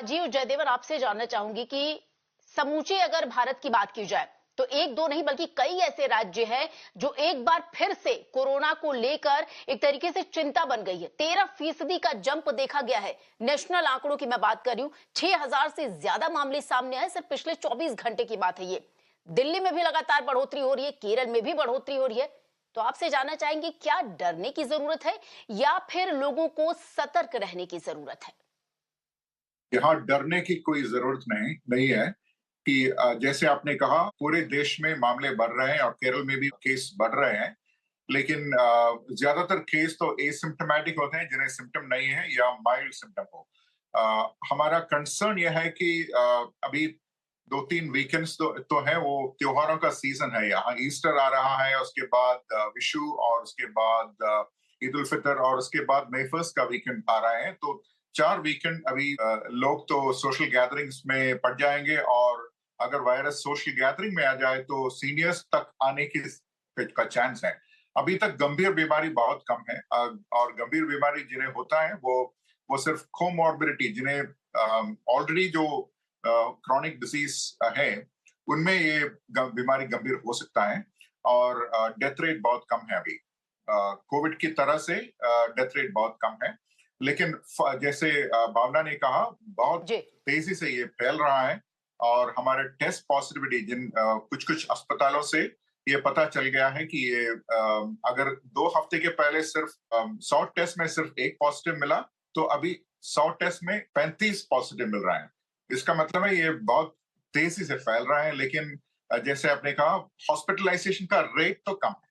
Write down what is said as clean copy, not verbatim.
जी जयदेवन, आपसे जानना चाहूंगी कि समूचे अगर भारत की बात की जाए तो एक दो नहीं बल्कि कई ऐसे राज्य हैं जो एक बार फिर से कोरोना को लेकर एक तरीके से चिंता बन गई है। 13% का जंप देखा गया है। नेशनल आंकड़ों की मैं बात कर रही हूं, 6,000 से ज्यादा मामले सामने आए सिर्फ पिछले 24 घंटे की बात है ये। दिल्ली में भी लगातार बढ़ोतरी हो रही है, केरल में भी बढ़ोतरी हो रही है। तो आपसे जानना चाहेंगे, क्या डरने की जरूरत है या फिर लोगों को सतर्क रहने की जरूरत है? यहाँ डरने की कोई जरूरत नहीं है कि जैसे आपने कहा पूरे देश में मामले बढ़ रहे हैं और केरल में भी केस बढ़ रहे हैं। लेकिन ज्यादातर केस तो एसिम्प्टोमेटिक होते हैं जिन्हें सिम्टम नहीं है या माइल्ड सिम्टम हो। हमारा कंसर्न यह है कि अभी 2-3 वीकेंड्स तो है, वो त्योहारों का सीजन है। यहाँ ईस्टर आ रहा है, उसके बाद विशु, और उसके बाद ईद उल फितर, और उसके बाद मई फर्स्ट का वीकेंड आ रहा है। तो 4 वीकेंड अभी लोग तो सोशल गैदरिंग्स में पड़ जाएंगे, और अगर वायरस सोशल गैदरिंग में आ जाए तो सीनियर्स तक आने की का चांस है। अभी तक गंभीर बीमारी बहुत कम है, और गंभीर बीमारी जिन्हें होता है वो सिर्फ कोमॉर्बिडिटी, जिन्हें ऑलरेडी जो क्रॉनिक डिजीज है उनमें ये बीमारी गंभीर हो सकता है। और डेथ रेट बहुत कम है अभी, कोविड की तरह से डेथ रेट बहुत कम है। लेकिन जैसे भावना ने कहा, बहुत जी। तेजी से ये फैल रहा है। और हमारे टेस्ट पॉजिटिविटी जिन कुछ कुछ अस्पतालों से ये पता चल गया है कि ये अगर 2 हफ्ते के पहले सिर्फ 100 टेस्ट में सिर्फ एक पॉजिटिव मिला, तो अभी 100 टेस्ट में 35 पॉजिटिव मिल रहा है। इसका मतलब है ये बहुत तेजी से फैल रहा है। लेकिन जैसे आपने कहा, हॉस्पिटलाइजेशन का रेट तो कम है।